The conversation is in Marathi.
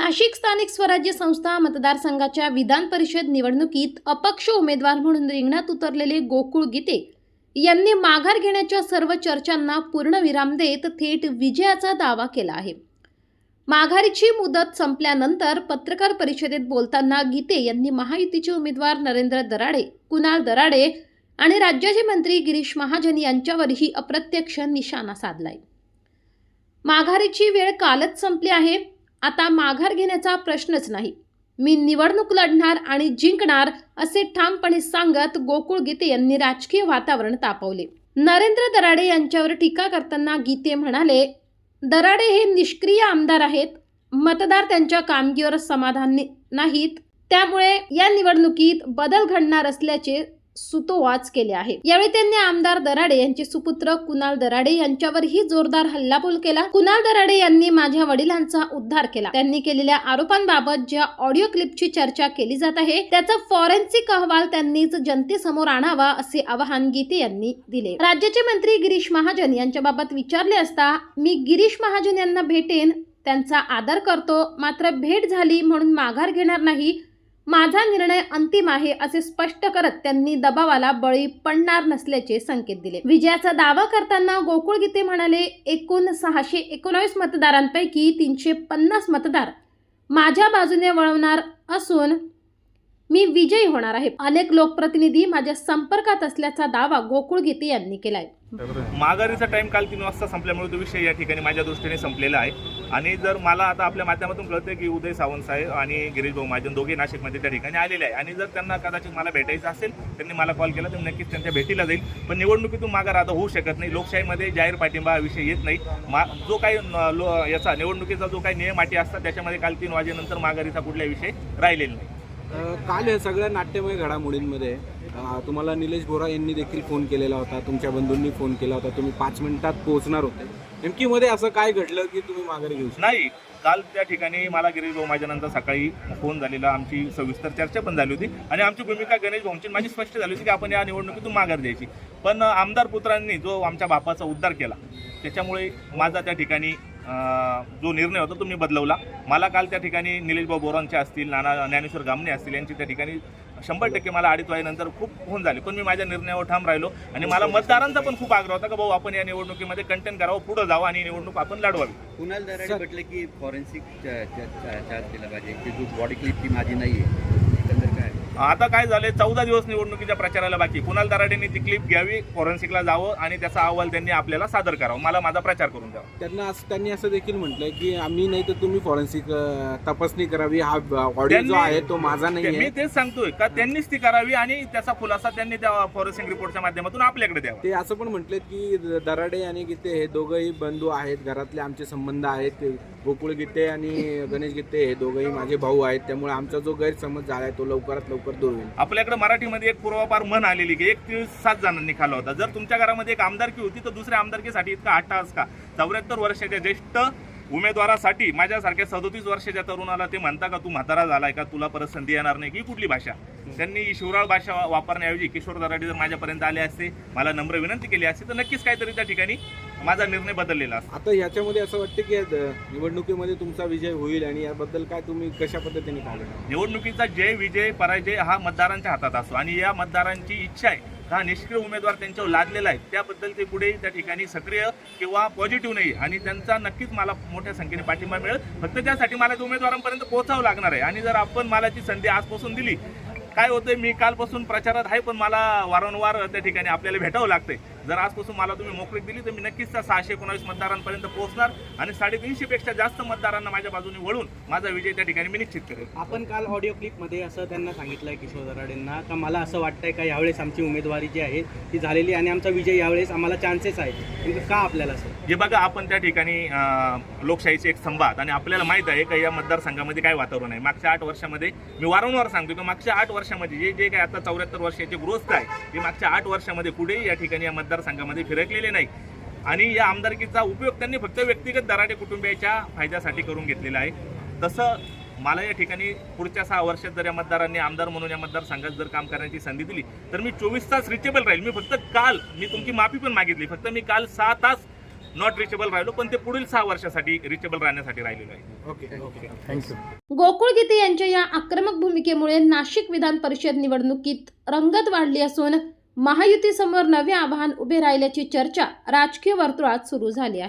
नाशिक स्थानिक स्वराज्य संस्था मतदारसंघाच्या विधान परिषद निवडणुकीत अपक्ष उमेदवार म्हणून रिंगणात उतरलेले गोकुळ गीते यांनी माघार घेण्याच्या सर्व चर्चांना पूर्णविराम देत थेट विजयाचा दावा केला आहे। माघारीची मुदत संपल्यानंतर पत्रकार परिषदेत बोलताना गीते यांनी महायुतीचे उमेदवार नरेंद्र दराडे, कुणाल दराडे आणि राज्याचे मंत्री गिरीश महाजन यांच्यावरही अप्रत्यक्ष निशाणा साधलाय। माघारीची वेळ कालच संपली आहे, आता माघार घेण्याचा प्रश्नच नाही, मी निवडणूक लढणार आणि जिंकणार असे ठामपणे सांगत गोकुळ गीते यांनी राजकीय वातावरण तापवले। नरेंद्र दराडे यांच्यावर टीका करताना गीते म्हणाले, दराडे हे निष्क्रिय आमदार आहेत, मतदार त्यांच्या कामगिरीवर समाधानी नाहीत, त्यामुळे या निवडणुकीत बदल घडणार असल्याचे सुतोवाच केले आहे। यावेळी त्यांनी आमदार दराडे यांचे सुपुत्र कुणाल दराडे यांच्यावरही जोरदार हल्लाबोल केला। कुणाल दराडे यांनी माझ्या वडिलांचा उद्धार केला, त्यांनी केलेल्या आरोपांबाबत ज्या ऑडिओ क्लिपची चर्चा केली जात आहे त्याचा फॉरेन्सिक अहवाल त्यांनीच जनतेसमोर आणावा असे आवाहन गीते यांनी दिले। राज्याचे मंत्री गिरीश महाजन यांच्याबाबत विचारले असता मी गिरीश महाजन यांना भेटेन, त्यांचा आदर करतो, मात्र भेट झाली म्हणून माघार घेणार नाही, माझा निर्णय अंतिम आहे असे स्पष्ट करत त्यांनी दबावाला बळी पडणार नसल्याचे संकेत दिले। विजयाचा दावा करताना गोकुळ गीते म्हणाले, एकूण 619 मतदारांपैकी 350 मतदार माझ्या बाजूने वळवणार असून मी विजयी होणार आहे। अनेक लोकप्रतिनिधी माझ्या संपर्कात असल्याचा दावा गोकुळ गीते यांनी केलाय। माघारीचा टाइम काल 3 वाजता संपल्यामुळे तो विषय या ठिकाणी माझ्या दृष्टीने संपलेला आहे। आणि जर मला आता आपल्या माध्यमातून कळतंय की उदय सावंत साहेब आणि गिरीश भाऊ महाजन दोघे नाशिकमध्ये त्या ठिकाणी आलेले आहे आणि जर त्यांना कदाचित मला भेटायचं असेल त्यांनी मला कॉल केला तर नक्कीच त्यांच्या भेटीला जाईल। पण निवडणुकीतून माघार आता होऊ शकत नाही, लोकशाहीमध्ये जाहीर पाठिंबा हा विषय येत नाही। जो काही याचा निवडणुकीचा जो काही नियम अटी असतात त्याच्यामध्ये काल 3 वाजेनंतर माघारीचा कुठलाही विषय राहिलेला नाही। काल या सगळ्या नाट्यमय घडामोडींमध्ये तुम्हाला निलेश बोरा यांनी देखील फोन केलेला होता, तुमच्या बंधूंनी फोन केला होता, तुम्ही 5 मिनिटात पोहोचणार होते, नेमकी मध्ये असं काय घडलं की तुम्ही माघारी घेऊ शकता? नाही, काल त्या ठिकाणी मला गिरीश भाऊ माझ्यानंतर सकाळी फोन झालेला, आमची सविस्तर चर्चा पण झाली होती आणि आमची भूमिका गणेश भाऊंची माझी स्पष्ट झाली होती की आपण या निवडणुकीतून माघार द्यायची। पण आमदार पुत्रांनी जो आमच्या बापाचा उद्धार केला त्याच्यामुळे माझा त्या ठिकाणी जो निर्णय होता तो मी बदलवला। मला काल त्या ठिकाणी निलेश भाऊ बोरांचे असतील, ज्ञानेश्वर गामणे असतील यांची त्या ठिकाणी 100% मला 2.5 वाजेनंतर खूप फोन झाले, पण मी माझ्या निर्णयावर ठाम राहिलो आणि मला मतदारांचा पण खूप आग्रह होता की भाऊ आपण या निवडणुकीमध्ये कंटेन करावं, पुढे जावं आणि निवडणूक आपण लढवावी। कुणाल दराडे म्हटलं की फॉरेन्सिक चार्ज केला पाहिजे की जो बॉडी क्लिप ती माझी नाही आहे, काय आता काय झाले, 14 दिवस निवडणुकीच्या प्रचाराला बाकी, कुणाल दराडेंनी ती क्लिप घ्यावी, फॉरेन्सिकला जावं आणि त्याचा अहवाल त्यांनी आपल्याला सादर करावा, मला माझा प्रचार करून द्यावा। त्यांनी असं देखील म्हटलंय की आम्ही नाही तर तुम्ही फॉरेन्सिक तपासणी करावी, हा ऑडिओ जो आहे तो माझा नाही आहे। मी तेच सांगतोय का त्यांनीच ती करावी आणि त्याचा खुलासा त्यांनी त्या फॉरेन्सिक रिपोर्टच्या माध्यमातून आपल्याकडे द्यावा। ते असं पण म्हटलेत की दराडे आणि गीते हे दोघंही बंधू आहेत, घरातले आमचे संबंध आहेत, गोकुळ गीते आणि गणेश गीते हे दोघंही माझे भाऊ आहेत, त्यामुळे आमचा जो गैरसमज झालाय तो लवकरात लवकर दूर होईल। आपल्याकडे मराठीमध्ये एक पूर्वापार म्हण आलेली की 1 तीळ 7 जणांनी खाल्ला होता। जर तुमच्या घरामध्ये एक आमदारकी होती तर दुसऱ्या आमदारकीसाठी इतका अट्टहास का? 74 वर्षाच्या ज्येष्ठ उमेदवारासाठी माझ्यासारख्या 37 वर्षाच्या तरुणाला ते म्हणता का तू म्हातारा झालाय का, तुला परत संधी येणार नाही, की कुठली भाषा? त्यांनी शिवराळ भाषा वापरण्याऐवजी किशोर दराडे जर माझ्यापर्यंत आले असते, मला नम्र विनंती केली असते तर नक्कीच काहीतरी त्या ठिकाणी माझा निर्णय बदललेला असता। आता याच्यामध्ये असं वाटतं की निवडणुकीमध्ये तुमचा विजय होईल आणि याबद्दल काय तुम्ही कशा पद्धतीने पाहता? निवडणुकीचा जय विजय पराजय हा मतदारांच्या हातात असतो आणि या मतदारांची इच्छा आहे हा निष्क्रिय उमेदवार त्यांच्यावर लादलेला आहे, त्याबद्दल ते पुढे त्या ठिकाणी सक्रिय किंवा पॉझिटिव्ह नाही आणि त्यांचा नक्कीच मला मोठ्या संख्येने पाठिंबा मिळेल। फक्त त्यासाठी मला उमेदवारांपर्यंत पोहोचावं लागणार आहे आणि जर आपण मला ती संधी आजपासून दिली, काय होतंय मी कालपासून प्रचारात आहे पण मला वारंवार त्या ठिकाणी आपल्याला भेटावं लागतंय। जर आजपासून मला तुम्ही मोकळीक दिली तर मी नक्कीच त्या 619 मतदारांपर्यंत पोहोचणार आणि 350 पेक्षा जास्त मतदारांना माझ्या बाजूने वळून माझा विजय त्या ठिकाणी मी निश्चित करेल। आपण काल ऑडिओ क्लिपमध्ये असं त्यांना सांगितलंय किशोर दराडेंना का मला असं वाटतंय का यावेळेस आमची उमेदवारी जी आहे ती झालेली आणि आमचा विजय यावेळेस आम्हाला चान्सेस आहे, का आपल्याला असं? हे बघा, आपण त्या ठिकाणी लोकशाहीचे एक संवाद आणि आपल्याला माहित आहे का या मतदारसंघामध्ये काय वातावरण आहे। मागच्या 8 वर्षामध्ये मी वारंवार सांगतो की मागच्या 8 वर्षामध्ये जे काही आता 74 वर्षाचे गृहस्थ आहे ते मागच्या 8 वर्षामध्ये कुठेही या ठिकाणी या मतदारसंघामध्ये फिरकलेले नाही आणि या आमदारकीचा उपयोग त्यांनी फक्त व्यक्तिगत दराडे कुटुंबियाच्या फायद्यासाठी करून घेतलेला आहे। तसं मला या ठिकाणी पुढच्या 6 वर्षात जर या मतदारांनी आमदार म्हणून या मतदारसंघात जर काम करण्याची संधी दिली तर मी 24 तास रिचेबल राहील। मी फक्त काल मी तुमची माफी पण मागितली, फक्त मी काल 6 तास नॉट रिचेबल राहिलो, पण ते पुढील 6 वर्षासाठी रिचेबल राहण्यासाठी राहिलेलो आहे. ओके. गोकुळ गीते यांच्या या आक्रमक भूमिकेमुळे नाशिक विधान परिषद निवडणुकीत रंगत वाढली असून महायुतीसमोर नवे आव्हान उभे राहिल्याची चर्चा राजकीय वर्तुळात सुरू झाली आहे.